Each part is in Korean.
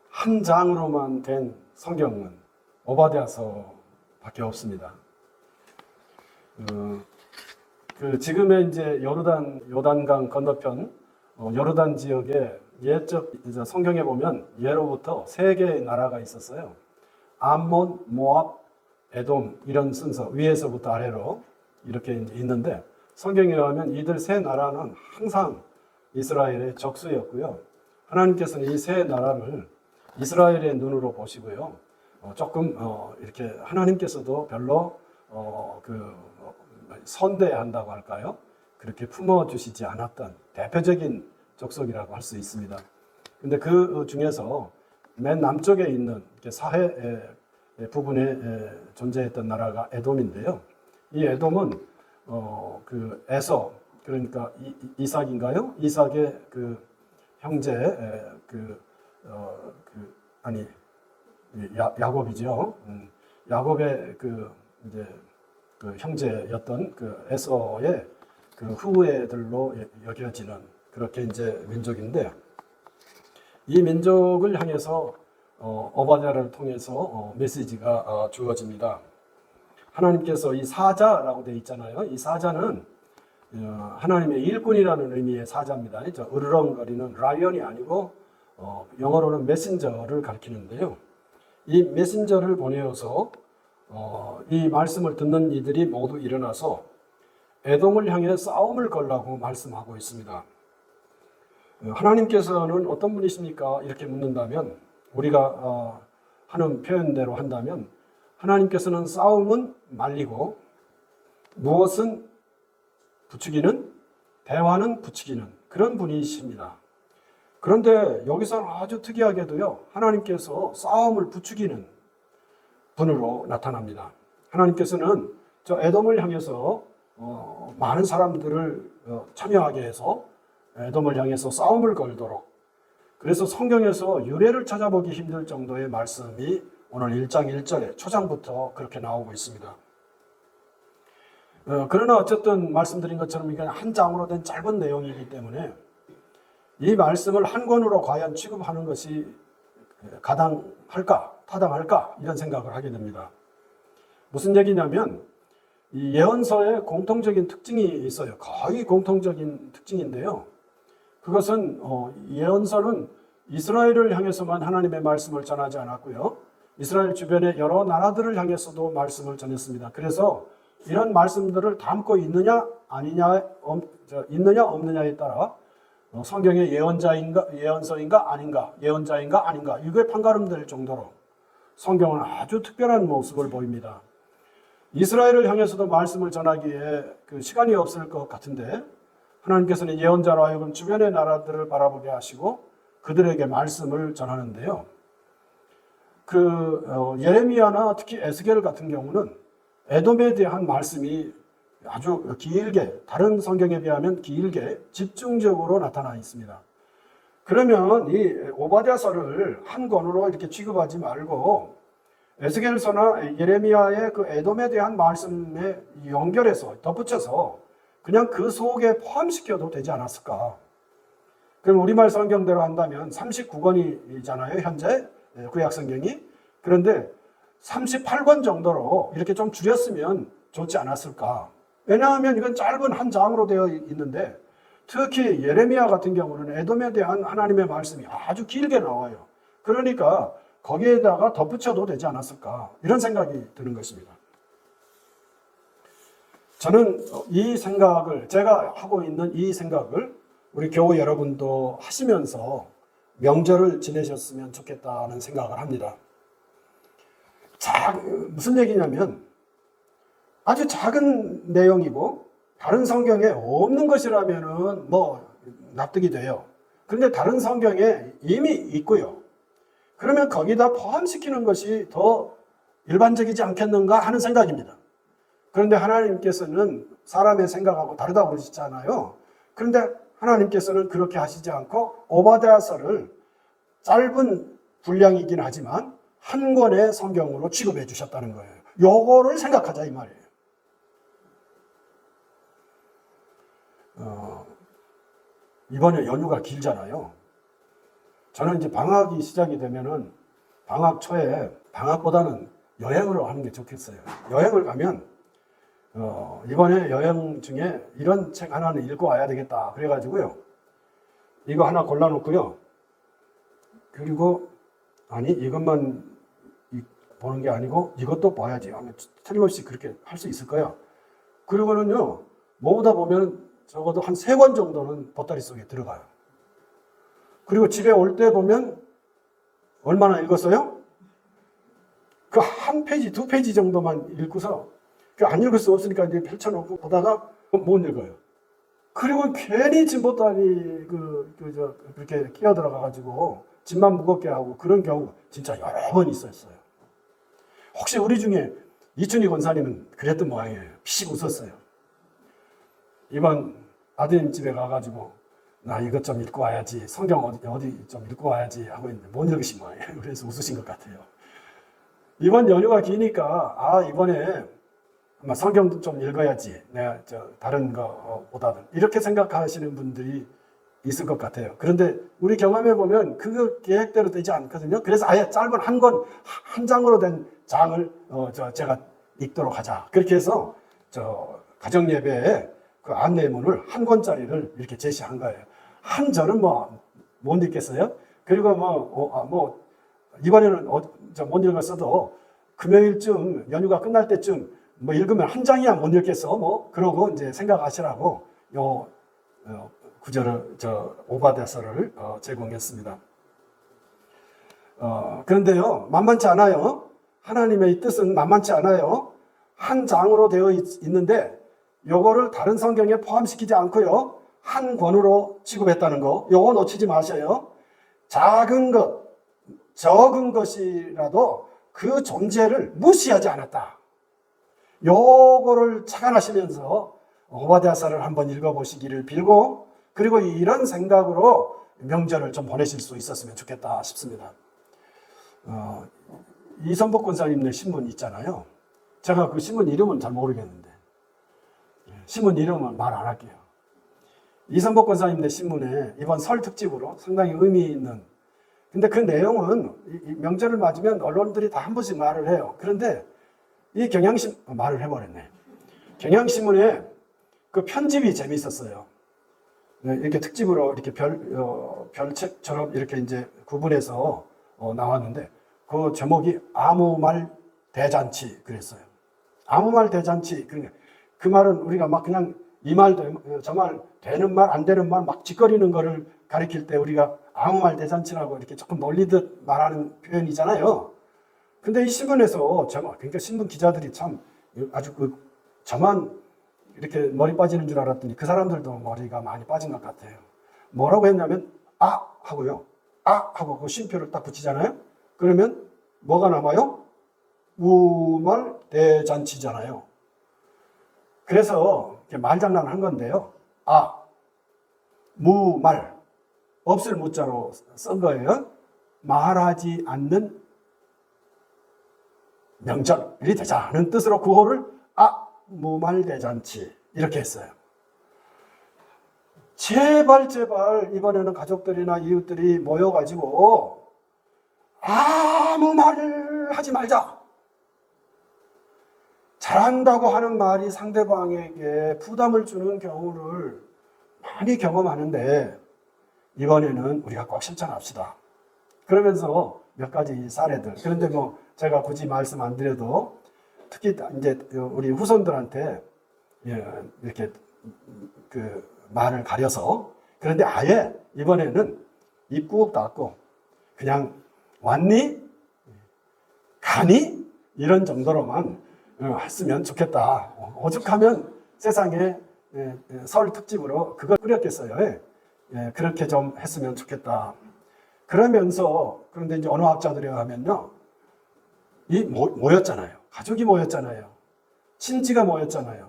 한 장으로만 된 성경은 오바댜서밖에 없습니다. 지금의 이제 요단강 건너편 요르단 지역에 예적 성경에 보면 예로부터 세 개의 나라가 있었어요. 암몬, 모압, 에돔 이런 순서 위에서부터 아래로 이렇게 있는데 성경에 의하면 이들 세 나라는 항상 이스라엘의 적수였고요. 하나님께서는 이 세 나라를 이스라엘의 눈으로 보시고요. 조금 이렇게 하나님께서도 별로 선대한다고 할까요? 그렇게 품어주시지 않았던 대표적인 족속이라고 할 수 있습니다. 근데 그 중에서 맨 남쪽에 있는 사해 부분에 존재했던 나라가 에돔인데요. 이 에돔은 에서 그러니까 이삭인가요? 이삭의 그 형제 야곱이죠. 야곱의 이제 형제였던 에서의 후예들로 여겨지는 그렇게 이제 민족인데 이 민족을 향해서 오바댜를 통해서 메시지가 주어집니다. 하나님께서 이 사자라고 되어 있잖아요. 이 사자는 하나님의 일꾼이라는 의미의 사자입니다. 으르렁거리는 라이언이 아니고 영어로는 메신저를 가리키는데요. 이 메신저를 보내어서 이 말씀을 듣는 이들이 모두 일어나서 에돔을 향해 싸움을 걸라고 말씀하고 있습니다. 하나님께서는 어떤 분이십니까? 이렇게 묻는다면 우리가 하는 표현대로 한다면 하나님께서는 싸움은 말리고 무엇은 부추기는 대화는 부추기는 그런 분이십니다. 그런데 여기서는 아주 특이하게도요. 하나님께서 싸움을 부추기는 분으로 나타납니다. 하나님께서는 저 에돔을 향해서 많은 사람들을 참여하게 해서 에돔을 향해서 싸움을 걸도록 그래서 성경에서 유래를 찾아보기 힘들 정도의 말씀이 오늘 1장 1절에 초장부터 그렇게 나오고 있습니다. 그러나 어쨌든 말씀드린 것처럼 이게 한 장으로 된 짧은 내용이기 때문에 이 말씀을 한 권으로 과연 취급하는 것이 가당할까, 타당할까 이런 생각을 하게 됩니다. 무슨 얘기냐면 이 예언서에 공통적인 특징이 있어요. 거의 공통적인 특징인데요. 그것은 예언서는 이스라엘을 향해서만 하나님의 말씀을 전하지 않았고요. 이스라엘 주변의 여러 나라들을 향해서도 말씀을 전했습니다. 그래서 이런 말씀들을 담고 있느냐 없느냐에 따라 성경의 예언서인가 아닌가, 예언자인가 아닌가 이게 판가름될 정도로 성경은 아주 특별한 모습을 보입니다. 이스라엘을 향해서도 말씀을 전하기에 시간이 없을 것 같은데 하나님께서는 예언자로 하여금 주변의 나라들을 바라보게 하시고 그들에게 말씀을 전하는데요. 예레미야나 특히 에스겔 같은 경우는 에돔에 대한 말씀이 아주 길게 다른 성경에 비하면 길게 집중적으로 나타나 있습니다. 그러면 이 오바댜서를 한 권으로 이렇게 취급하지 말고 에스겔서나 예레미야의 에돔에 대한 말씀에 연결해서 덧붙여서 그냥 그 속에 포함시켜도 되지 않았을까? 그럼 우리말 성경대로 한다면 39권이잖아요, 현재 구약 성경이. 그런데 38권 정도로 이렇게 좀 줄였으면 좋지 않았을까? 왜냐하면 이건 짧은 한 장으로 되어 있는데 특히 예레미야 같은 경우는 에돔에 대한 하나님의 말씀이 아주 길게 나와요. 그러니까 거기에다가 덧붙여도 되지 않았을까? 이런 생각이 드는 것입니다. 저는 이 생각을 제가 하고 있는 이 생각을 우리 교우 여러분도 하시면서 명절을 지내셨으면 좋겠다는 생각을 합니다. 무슨 얘기냐면 아주 작은 내용이고 다른 성경에 없는 것이라면은 납득이 돼요. 그런데 다른 성경에 이미 있고요. 그러면 거기다 포함시키는 것이 더 일반적이지 않겠는가 하는 생각입니다. 그런데 하나님께서는 사람의 생각하고 다르다고 그러시잖아요. 그런데 하나님께서는 그렇게 하시지 않고 오바댜서를 짧은 분량이긴 하지만 한 권의 성경으로 취급해 주셨다는 거예요. 요거를 생각하자 이 말이에요. 이번에 연휴가 길잖아요. 저는 이제 방학이 시작이 되면은 방학 초에 방학보다는 여행을 하는 게 좋겠어요. 여행을 가면 이번에 여행 중에 이런 책 하나는 읽고 와야 되겠다. 그래가지고요. 이거 하나 골라놓고요. 그리고 아니 이것만 보는 게 아니고 이것도 봐야지 하면 틀림없이 그렇게 할 수 있을 거예요. 그리고는요. 모으다 보면 적어도 한 3권 정도는 보따리 속에 들어가요. 그리고 집에 올 때 보면 얼마나 읽었어요? 그 한 페이지, 2페이지 정도만 읽고서 안 읽을 수 없으니까 이제 펼쳐놓고 보다가 못 읽어요. 그리고 괜히 짐 보따리 그렇게 끼어 들어가가지고 짐만 무겁게 하고 그런 경우 진짜 여러 번 있었어요. 혹시 우리 중에 이춘희 권사님은 그랬던 모양이에요. 피식 웃었어요. 이번 아드님 집에 가가지고 나 이것 좀 읽고 와야지, 성경 어디 좀 읽고 와야지 하고 있는데 못 읽으신 모양이에요. 그래서 웃으신 것 같아요. 이번 연휴가 기니까 이번에 아마 성경도 좀 읽어야지, 내가 다른 거보다는 이렇게 생각하시는 분들이 있을 것 같아요. 그런데 우리 경험해 보면 그 계획대로 되지 않거든요. 그래서 아예 짧은 한 장으로 된 장을 제가 읽도록 하자. 그렇게 해서 가정 예배에 그 안내문을 한 권짜리를 이렇게 제시한 거예요. 한 절은 못 읽겠어요. 그리고 이번에는 못 읽었어도 금요일쯤 연휴가 끝날 때쯤 읽으면 한 장이야 못 읽겠어. 그러고 이제 생각하시라고 요 구절을 오바데서를 제공했습니다. 그런데요, 만만치 않아요. 하나님의 이 뜻은 만만치 않아요. 한 장으로 되어 있는데 요거를 다른 성경에 포함시키지 않고요. 한 권으로 취급했다는 거, 요거 놓치지 마셔요. 작은 것, 적은 것이라도 그 존재를 무시하지 않았다. 요거를 착안하시면서 오바댜서를 한번 읽어보시기를 빌고, 그리고 이런 생각으로 명절을 좀 보내실 수 있었으면 좋겠다 싶습니다. 이선복 권사님네 신문 있잖아요. 제가 그 신문 이름은 잘 모르겠는데 신문 이름은 말 안 할게요. 이선복 권사님네 신문에 이번 설 특집으로 상당히 의미 있는, 근데 그 내용은 이 명절을 맞으면 언론들이 다 한 번씩 말을 해요. 그런데 이 말을 해버렸네. 경향신문에 그 편집이 재미있었어요. 이렇게 특집으로 이렇게 별책처럼 이렇게 이제 구분해서 나왔는데 그 제목이 아무 말 대잔치 그랬어요. 아무 말 대잔치. 그러니까 그 말은 우리가 막 그냥 이 말 저 말 되는 말 안 되는 말 막 짓거리는 거를 가리킬 때 우리가 아무 말 대잔치라고 이렇게 조금 놀리듯 말하는 표현이잖아요. 근데 이 신문에서 그러니까 신문 기자들이 참 아주 저만 이렇게 머리 빠지는 줄 알았더니 그 사람들도 머리가 많이 빠진 것 같아요. 뭐라고 했냐면 하고요. 하고 그 쉼표를 딱 붙이잖아요. 그러면 뭐가 남아요? 우말 대잔치잖아요. 그래서 말장난을 한 건데요. 무말 없을 무자로 쓴 거예요. 말하지 않는 명절이 되자는 뜻으로 구호를 무말대잔치 이렇게 했어요. 제발 이번에는 가족들이나 이웃들이 모여가지고 아무 말을 하지 말자. 잘한다고 하는 말이 상대방에게 부담을 주는 경우를 많이 경험하는데 이번에는 우리가 꼭 실천합시다. 그러면서 몇 가지 사례들. 그런데 제가 굳이 말씀 안 드려도 특히 이제 우리 후손들한테 이렇게 그 말을 가려서, 그런데 아예 이번에는 입 꾹 닫고 그냥 왔니? 가니? 이런 정도로만 했으면 좋겠다. 오죽하면 세상에 설 특집으로 그걸 꾸렸겠어요. 그렇게 좀 했으면 좋겠다. 그러면서 그런데 이제 언어학자들에 하면요, 모였잖아요. 가족이 모였잖아요. 친지가 모였잖아요.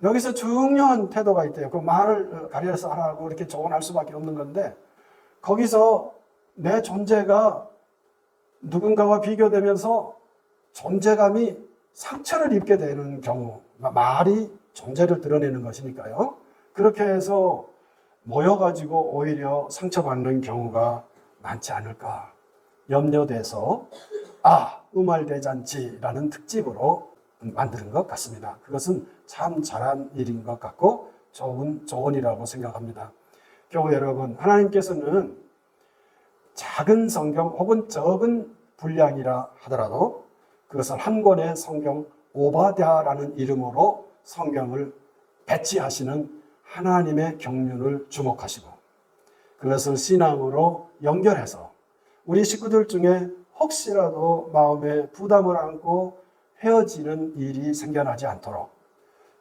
여기서 중요한 태도가 있대요. 그 말을 가려서 하라고 이렇게 조언할 수밖에 없는 건데, 거기서 내 존재가 누군가와 비교되면서 존재감이 상처를 입게 되는 경우, 말이 존재를 드러내는 것이니까요. 그렇게 해서 모여가지고 오히려 상처받는 경우가 많지 않을까 염려돼서 음알대잔치라는 특집으로 만드는 것 같습니다. 그것은 참 잘한 일인 것 같고 좋은 조언이라고 생각합니다. 교우 여러분, 하나님께서는 작은 성경 혹은 적은 분량이라 하더라도 그것을 한 권의 성경 오바댜라는 이름으로 성경을 배치하시는 하나님의 경륜을 주목하시고 그것을 신앙으로 연결해서 우리 식구들 중에 혹시라도 마음에 부담을 안고 헤어지는 일이 생겨나지 않도록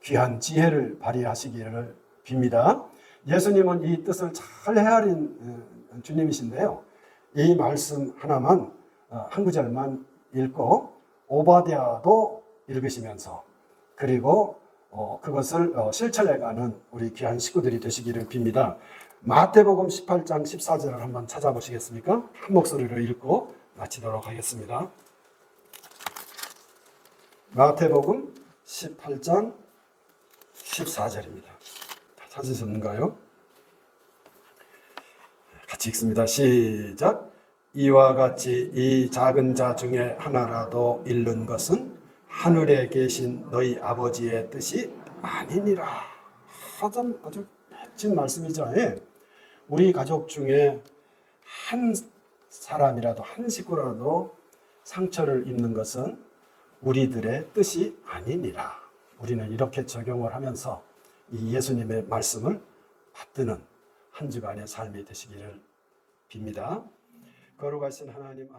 귀한 지혜를 발휘하시기를 빕니다. 예수님은 이 뜻을 잘 헤아린 주님이신데요. 이 말씀 하나만 한 구절만 읽고 오바댜도 읽으시면서 그리고 그것을 실천해가는 우리 귀한 식구들이 되시기를 빕니다. 마태복음 18장 14절을 한번 찾아보시겠습니까? 한 목소리로 읽고 마치도록 하겠습니다. 마태복음 18장 14절입니다. 다 찾으셨는가요? 같이 읽습니다. 시작. 이와 같이 이 작은 자 중에 하나라도 잃는 것은 하늘에 계신 너희 아버지의 뜻이 아니니라. 아주 멋진 말씀이죠. 우리 가족 중에 한 사람이라도 한 식구라도 상처를 입는 것은 우리들의 뜻이 아니니라. 우리는 이렇게 적용을 하면서 이 예수님의 말씀을 받드는 한 주간의 삶이 되시기를 빕니다. 거룩하신 하나님